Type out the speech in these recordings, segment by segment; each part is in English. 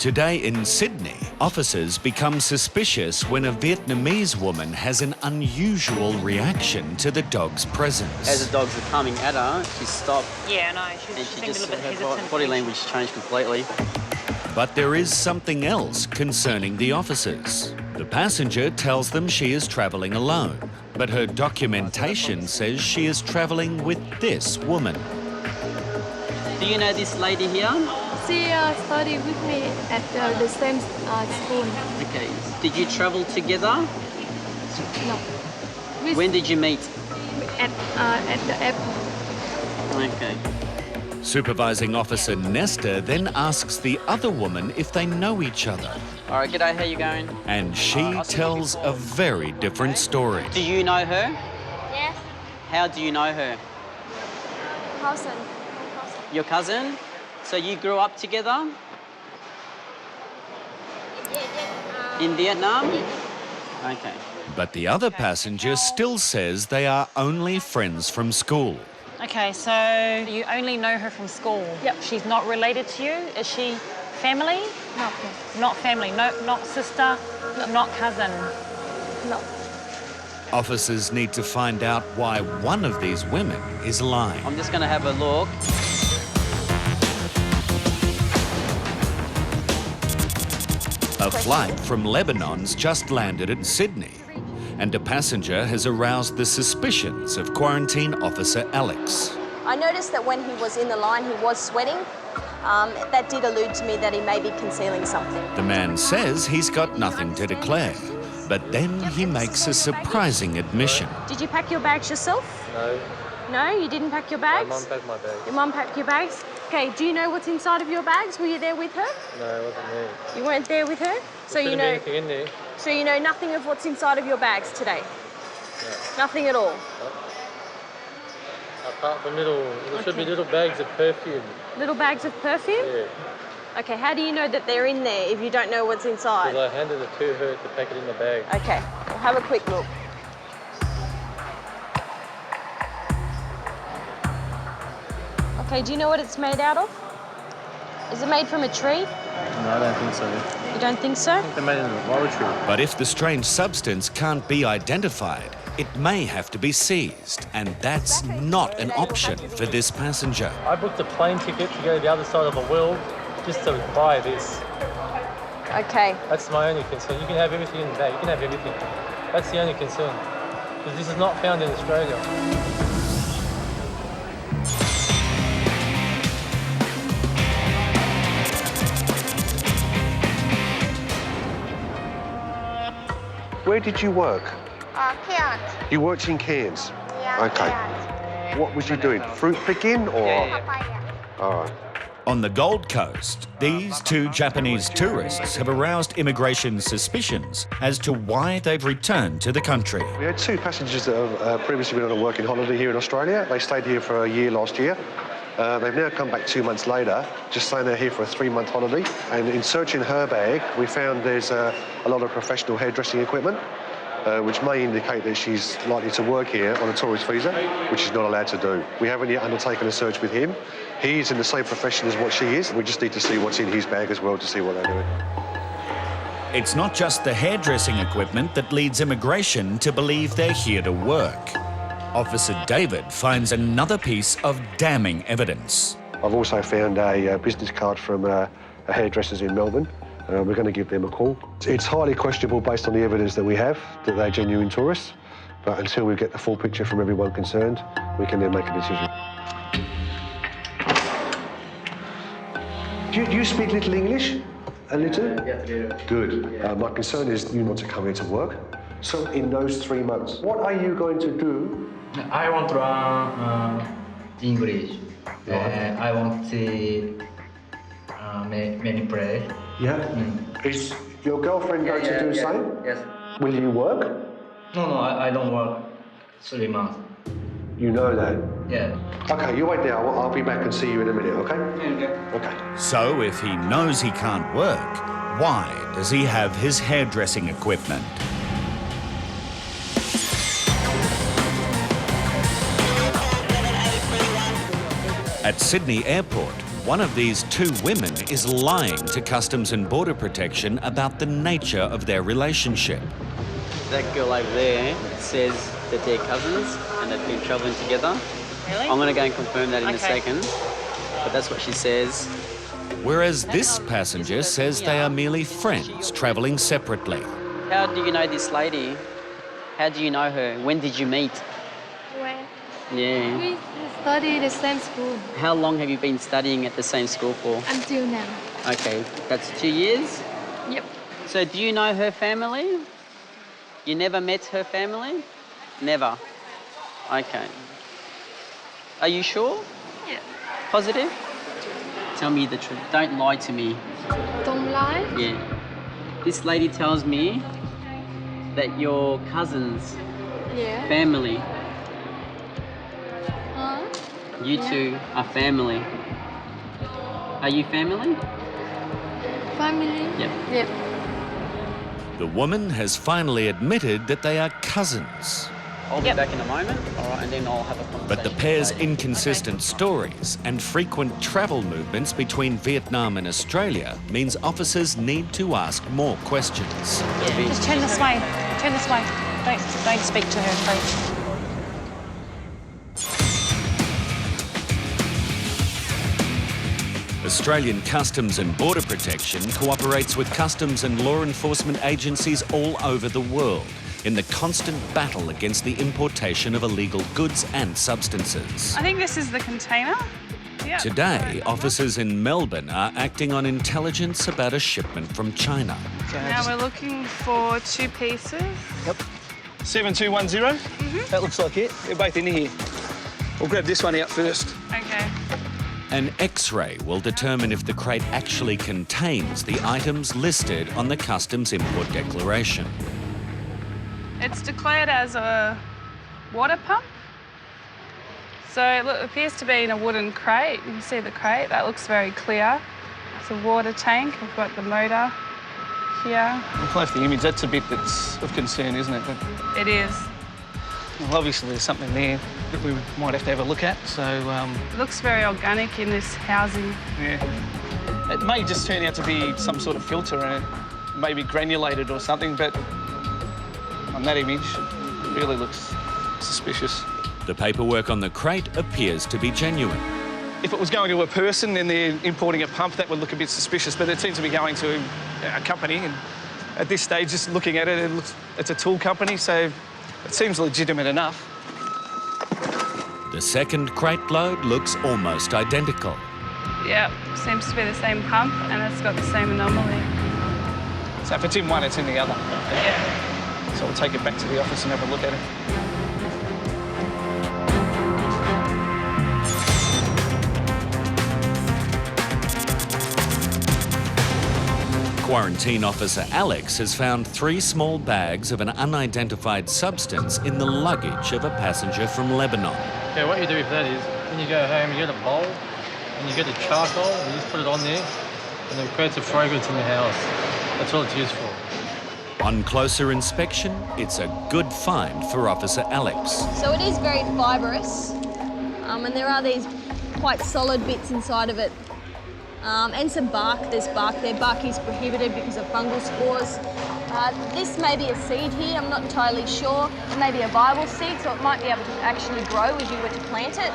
Today in Sydney, officers become suspicious when a Vietnamese woman has an unusual reaction to the dog's presence. As the dogs are coming at her, she stopped. Yeah, no, she She seemed a just, little bit her hesitant. body language changed completely. But there is something else concerning the officers. The passenger tells them she is travelling alone, but her documentation says she is travelling with this woman. Do you know this lady here? She studied with me at the same school. Okay. Did you travel together? No. With, When did you meet? at the airport. Okay. Supervising Officer Nestor then asks the other woman if they know each other, All right, g'day, how you going? and she tells a very different story. Do you know her? Yes. How do you know her? Cousin. Your cousin? So you grew up together? In Vietnam? Okay. But the other passenger still says they are only friends from school. Okay, so you only know her from school. Yep. She's not related to you? Is she family? No. Not family, no, not sister, not cousin. No. Officers need to find out why one of these women is lying. I'm just going to have a look. A flight from Lebanon's just landed in Sydney, and a passenger has aroused the suspicions of quarantine officer Alex. I noticed that when he was in the line, he was sweating. That did allude to me that he may be concealing something. The man says he's got nothing to declare, but then he makes a surprising admission. Did you pack your bags yourself? No, No, you didn't pack your bags? my mum packed my bag. Your mum packed your bags? Okay, do you know what's inside of your bags? Were you there with her? No, it wasn't me. You weren't there with her? So you Couldn't be know, anything in there. so you know nothing of what's inside of your bags today? Nothing at all? Apart from there should be little bags of perfume. Little bags of perfume? Yeah, Okay, how do you know that they're in there if you don't know what's inside? because I handed it to her to pack it in the bag. Okay, we'll have a quick look. Okay, do you know what it's made out of? Is it made from a tree? No, I don't think so. You don't think so? They're made in a laboratory. But if the strange substance can't be identified, it may have to be seized, and that's not an option for this passenger. I booked a plane ticket to go to the other side of the world just to buy this. Okay. That's my only concern. You can have everything in the bag. You can have everything. That's the only concern. Because this is not found in Australia. Where did you work? Cairns. You worked in Cairns? Yeah, Okay. Cairns. What was you doing? Fruit picking or? Papaya. All right. On the Gold Coast, these two Japanese tourists have aroused immigration suspicions as to why they've returned to the country. We had two passengers that have previously been on a working holiday here in Australia. They stayed here for a year last year. They've now come back 2 months later, just saying they're here for a 3-month holiday. And in searching her bag, we found there's a lot of professional hairdressing equipment, which may indicate that she's likely to work here on a tourist visa, which she's not allowed to do. We haven't yet undertaken a search with him. He's in the same profession as what she is. We just need to see what's in his bag as well to see what they're doing. It's not just the hairdressing equipment that leads immigration to believe they're here to work. Officer David finds another piece of damning evidence. I've also found a business card from a hairdressers in Melbourne. We're going to give them a call. It's highly questionable based on the evidence that we have that they're genuine tourists, but until we get the full picture from everyone concerned, we can then make a decision. Do you speak little English? A little? Yeah. Good. My concern is you want to come here to work. So in those 3 months, what are you going to do? I want to learn English. I want to see many plays. Yeah. Is your girlfriend going to do the same? Yes. Will you work? No, I don't work 3 months. You know that. Yeah. Okay, you wait there. I'll be back and see you in a minute, okay? Okay. Okay. So if he knows he can't work, why does he have his hairdressing equipment? At Sydney Airport, One of these two women is lying to Customs and Border Protection about the nature of their relationship. That girl over there says that they're cousins and they've been travelling together. Really? I'm going to go and confirm that in a Okay. second, but that's what she says. Whereas this passenger says they are merely friends travelling separately. How do you know this lady? How do you know her? When did you meet? When Yeah. we study the same school How long have you been studying at the same school for? until now. Okay, that's 2 years. Yep. So do you know her family? You never met her family? Never. Okay. Are you sure? Yeah. Positive? Tell me the truth. Don't lie to me. Don't lie. Yeah. This lady tells me that your cousins, Yeah. family, Huh? you two are family. Are you family? Family. Yep. Yep. The woman has finally admitted that they are cousins. I'll be back in a moment, all right, and then I'll have a conversation. But the pair's later. inconsistent stories and frequent travel movements between Vietnam and Australia means officers need to ask more questions. Just turn this way. Turn this way. Don't speak to her, please. Australian Customs and Border Protection cooperates with customs and law enforcement agencies all over the world in the constant battle against the importation of illegal goods and substances. I think this is the container. Yeah. Today, officers in Melbourne are acting on intelligence about a shipment from China. Now we're looking for 2 pieces. Yep. 7210. That looks like it. They're both in here. We'll grab this one out first. Okay. An X-ray will determine if the crate actually contains the items listed on the customs import declaration. It's declared as a water pump. So it appears to be in a wooden crate. You can see the crate. That looks very clear. It's a water tank. We've got the motor here. We'll play for the image. That's a bit that's of concern, isn't it? But, It is. well, obviously, there's something there that we might have to have a look at. So, It looks very organic in this housing. yeah. It may just turn out to be some sort of filter and it may be granulated or something, but on that image, it really looks suspicious. The paperwork on the crate appears to be genuine. If it was going to a person and they're importing a pump, that would look a bit suspicious, but it seems to be going to a company. And at this stage, just looking at it, it's a tool company, so it seems legitimate enough. The second crate load looks almost identical. Yeah, seems to be the same pump and it's got the same anomaly. So if it's in one, it's in the other. Yeah. So we'll take it back to the office and have a look at it. Quarantine officer Alex has found 3 small bags of an unidentified substance in the luggage of a passenger from Lebanon. Okay, what you do with that is, when you go home, you get a bowl, and you get a charcoal, and you just put it on there, and it creates a fragrance in the house. That's all it's used for. On closer inspection, it's a good find for Officer Alex. So it is very fibrous, and there are these quite solid bits inside of it. And some bark. There's bark there. Bark is prohibited because of fungal spores. This may be a seed here, I'm not entirely sure. It may be a viable seed, so it might be able to actually grow if you were to plant it.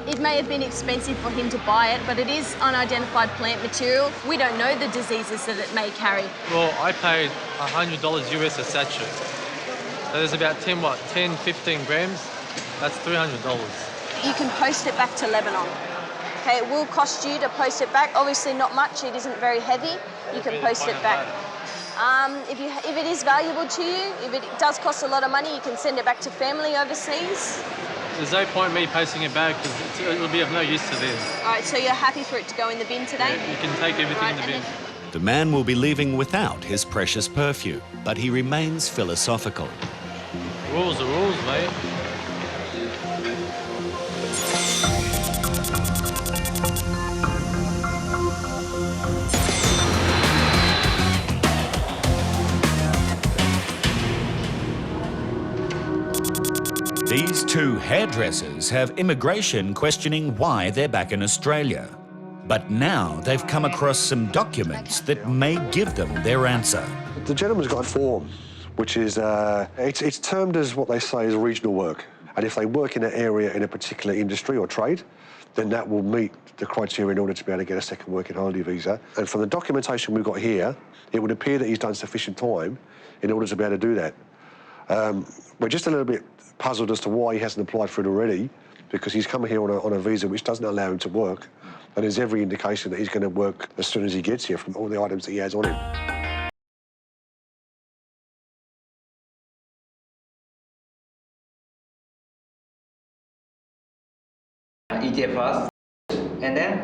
It may have been expensive for him to buy it, but it is unidentified plant material. We don't know the diseases that it may carry. Well, I paid $100 US a sachet. So there's about 10, 15 grams. That's $300. You can post it back to Lebanon. Okay, it will cost you to post it back. Obviously not much, it isn't very heavy. You can post it back. If it is valuable to you, if it does cost a lot of money, you can send it back to family overseas. There's no point me posting it back because it'll be of no use to them. All right, so you're happy for it to go in the bin today? Yeah, you can take everything Right, in the bin. The man will be leaving without his precious perfume, but he remains philosophical. Rules are rules, mate. These 2 hairdressers have immigration questioning why they're back in Australia. But now they've come across some documents that may give them their answer. The gentleman's got a form, which is, it's termed as what they say is regional work. And if they work in an area in a particular industry or trade, then that will meet the criteria in order to be able to get a second working holiday visa. And from the documentation we've got here, it would appear that he's done sufficient time in order to be able to do that. We're just a little bit puzzled as to why he hasn't applied for it already, because he's come here on a visa which doesn't allow him to work. And there's every indication that he's going to work as soon as he gets here from all the items that he has on him. ETA first, and then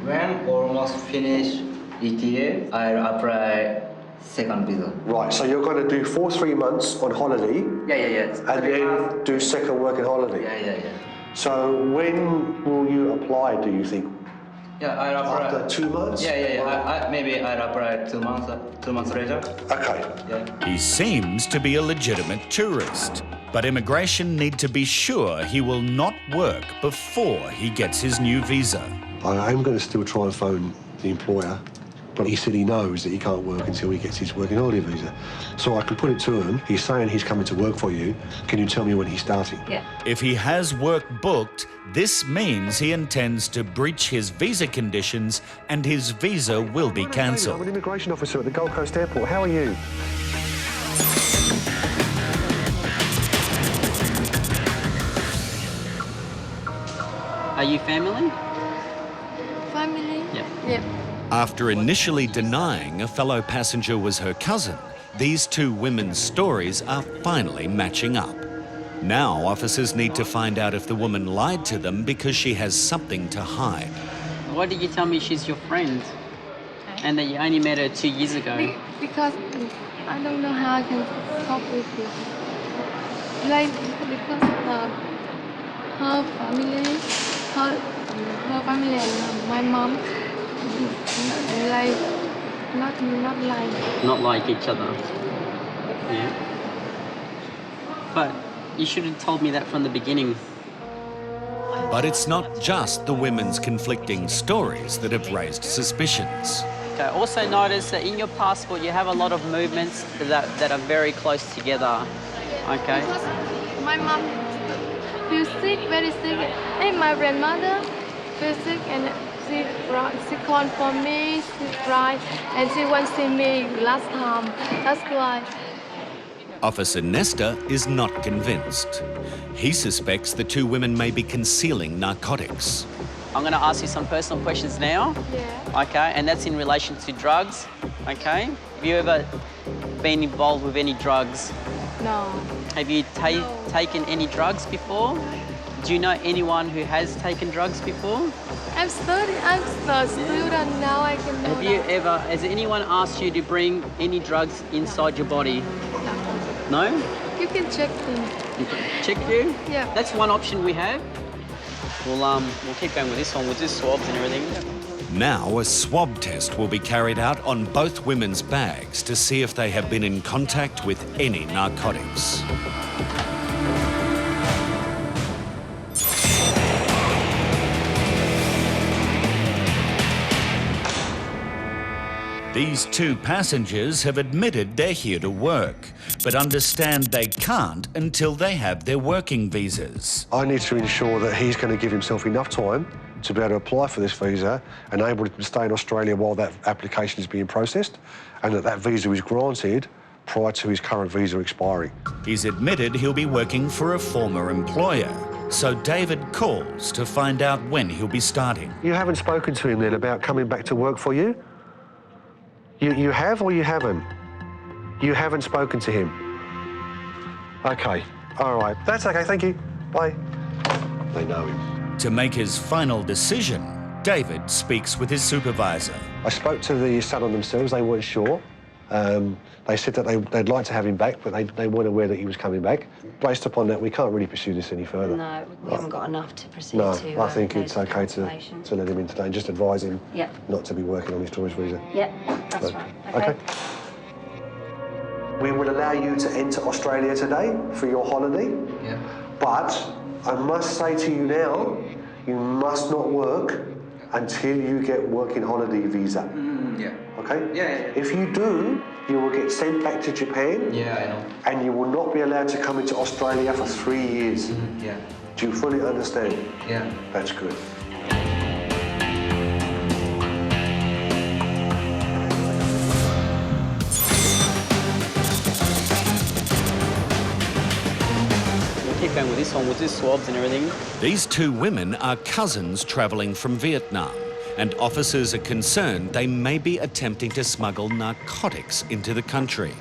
when almost finish ETA, I'll apply second visa. Right, so you're going to do 3 months on holiday. Yeah. And then do second working holiday. Yeah. So when will you apply, do you think? Yeah, I'll apply. After 2 months? Yeah. Maybe I'll apply 2 months later. Okay. Yeah. He seems to be a legitimate tourist, but immigration need to be sure he will not work before he gets his new visa. I am going to still try and phone the employer, but he said he knows that he can't work until he gets his working holiday visa. So I can put it to him. He's saying he's coming to work for you. Can you tell me when he's starting? Yeah. If he has work booked, this means he intends to breach his visa conditions and his visa will be I'm cancelled. an immigration officer at the Gold Coast Airport. How are you? Are you family? Family? Yep. Yep. After initially denying a fellow passenger was her cousin, these two women's stories are finally matching up. Now officers need to find out if the woman lied to them because she has something to hide. Why did you tell me she's your friend? And that you only met her 2 years ago? Because I don't know how I can cope with it. Like, because her family and my mom, like, not like. Not like each other. Yeah. But you should have told me that from the beginning. But it's not just the women's conflicting stories that have raised suspicions. Okay. Also notice that in your passport you have a lot of movements that are very close together. Okay. Because my mom feels sick, very sick, and my grandmother feels sick, and she called for me, she cried, and she won't see me last time. That's why. Officer Nesta is not convinced. He suspects the two women may be concealing narcotics. I'm going to ask you some personal questions now. Yeah. Okay, and that's in relation to drugs. Okay. Have you ever been involved with any drugs? No. Have you taken any drugs before? Do you know anyone who has taken drugs before? I'm a student now. I can know Have you ever? Has anyone asked you to bring any drugs inside your body? No. You can check me. Check you? Yeah. That's one option we have. We'll keep going with this one. We'll do swabs and everything. Now a swab test will be carried out on both women's bags to see if they have been in contact with any narcotics. These two passengers have admitted they're here to work, but understand they can't until they have their working visas. I need to ensure that he's going to give himself enough time to be able to apply for this visa and able to stay in Australia while that application is being processed, and that visa is granted prior to his current visa expiring. He's admitted he'll be working for a former employer, so David calls to find out when he'll be starting. You haven't spoken to him then about coming back to work for you? You have or you haven't? You haven't spoken to him? Okay, all right. That's okay, thank you. Bye. They know him. To make his final decision, David speaks with his supervisor. I spoke to the salon themselves, they weren't sure. They said that they'd like to have him back, but they weren't aware that he was coming back. Based upon that, we can't really pursue this any further. No, we haven't got enough to proceed No, to... I think it's okay to let him in today and just advise him Yep. not to be working on his tourist visa. Yep, that's right. Okay. We will allow you to enter Australia today for your holiday. Yeah. But I must say to you now, you must not work until you get working holiday visa. Yeah. Okay? Yeah. If you do, you will get sent back to Japan. Yeah, I know. And you will not be allowed to come into Australia for 3 years. Yeah. Do you fully understand? Yeah. That's good. Keep going with this one, with these swabs and everything. These two women are cousins travelling from Vietnam, and officers are concerned they may be attempting to smuggle narcotics into the country.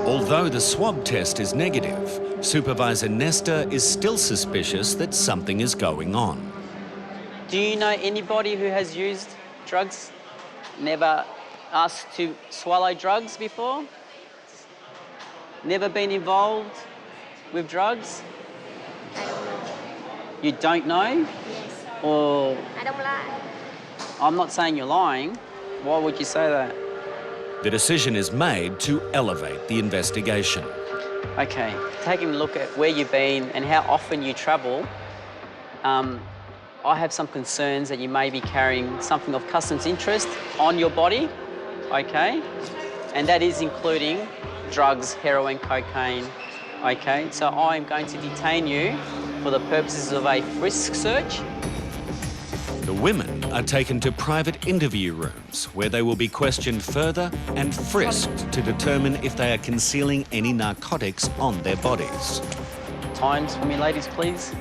Although the swab test is negative, Supervisor Nestor is still suspicious that something is going on. Do you know anybody who has used drugs? Never asked to swallow drugs before? Never been involved with drugs? You don't know? Yes. Or I don't lie. I'm not saying you're lying. Why would you say that? The decision is made to elevate the investigation. Okay, taking a look at where you've been and how often you travel, I have some concerns that you may be carrying something of customs interest on your body, okay? And that is including drugs, heroin, cocaine, okay? So I'm going to detain you for the purposes of a frisk search. The women are taken to private interview rooms where they will be questioned further and frisked to determine if they are concealing any narcotics on their bodies. Times for me, ladies, please.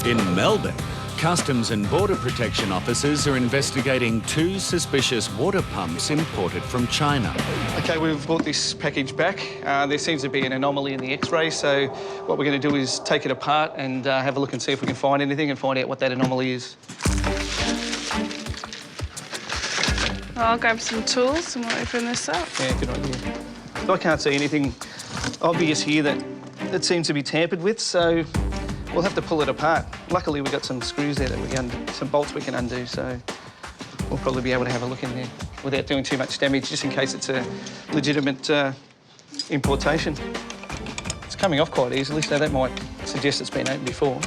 In Melbourne, Customs and Border Protection officers are investigating 2 suspicious water pumps imported from China. OK, we've brought this package back. There seems to be an anomaly in the X-ray, so what we're going to do is take it apart and have a look and see if we can find anything and find out what that anomaly is. I'll grab some tools and we'll open this up. Yeah, good idea. I can't see anything obvious here that seems to be tampered with, so we'll have to pull it apart. Luckily, we've got some screws there that we can, some bolts we can undo, so we'll probably be able to have a look in there without doing too much damage, just in case it's a legitimate importation. It's coming off quite easily, so that might suggest it's been opened before.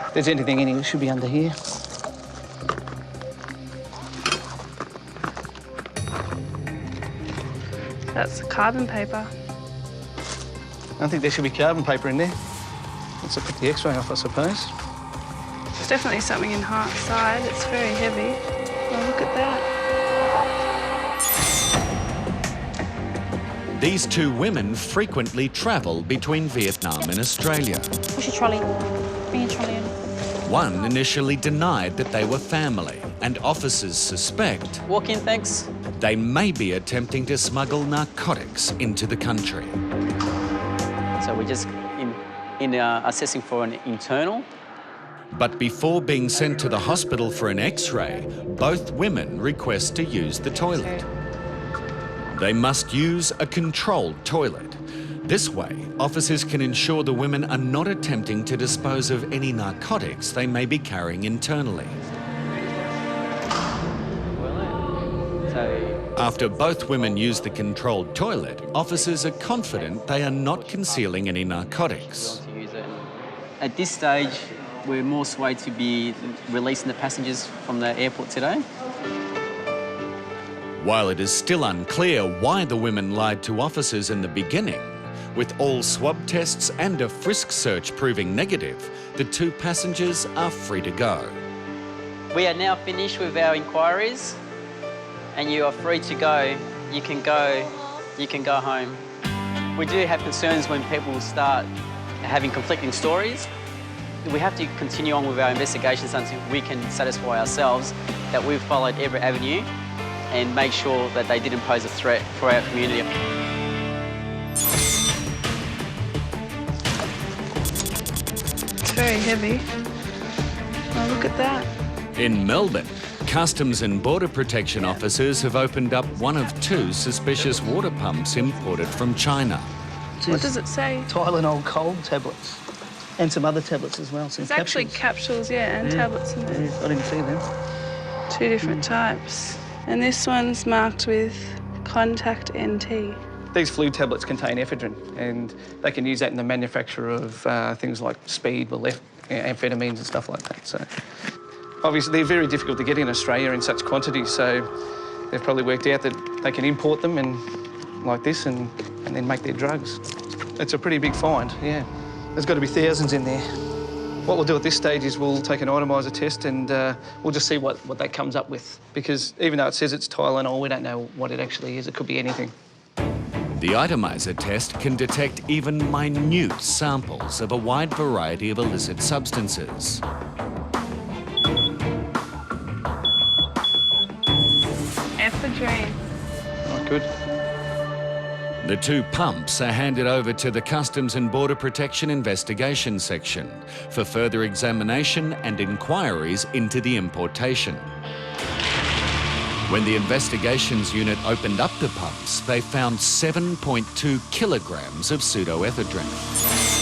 If there's anything in here, it should be under here. That's carbon paper. I think there should be carbon paper in there. Let's put the X-ray off, I suppose. There's definitely something inside. It's very heavy. Oh, look at that. These 2 women frequently travel between Vietnam and Australia. Push your trolley. Bring your trolley in. One initially denied that they were family, and officers suspect Walk in, thanks. they may be attempting to smuggle narcotics into the country. So we're just assessing for an internal. But before being sent to the hospital for an X-ray, both women request to use the toilet. They must use a controlled toilet. This way, officers can ensure the women are not attempting to dispose of any narcotics they may be carrying internally. After both women use the controlled toilet, officers are confident they are not concealing any narcotics. At this stage, we're more swayed to be releasing the passengers from the airport today. While it is still unclear why the women lied to officers in the beginning, with all swab tests and a frisk search proving negative, the 2 passengers are free to go. We are now finished with our inquiries and you are free to go. You can go home. We do have concerns when people start having conflicting stories. We have to continue on with our investigations until we can satisfy ourselves that we've followed every avenue and make sure that they didn't pose a threat for our community. It's very heavy. Oh, look at that. In Melbourne, Customs and Border Protection officers have opened up one of 2 suspicious water pumps imported from China. What does it say? Tylenol cold tablets. And some other tablets as well, some There's actually capsules, yeah, and tablets in there. Yeah, I didn't see them. 2 different types. And this one's marked with contact NT. These flu tablets contain ephedrine, and they can use that in the manufacture of things like speed, amphetamines and stuff like that. So obviously they're very difficult to get in Australia in such quantities, so they've probably worked out that they can import them and like this and then make their drugs. It's a pretty big find, yeah. There's got to be thousands in there. What we'll do at this stage is we'll take an atomiser test and we'll just see what that comes up with, because even though it says it's Tylenol, we don't know what it actually is. It could be anything. The atomiser test can detect even minute samples of a wide variety of illicit substances. Ephedrine. Oh, good. The 2 pumps are handed over to the Customs and Border Protection Investigation Section for further examination and inquiries into the importation. When the investigations unit opened up the pumps, they found 7.2 kilograms of pseudoephedrine.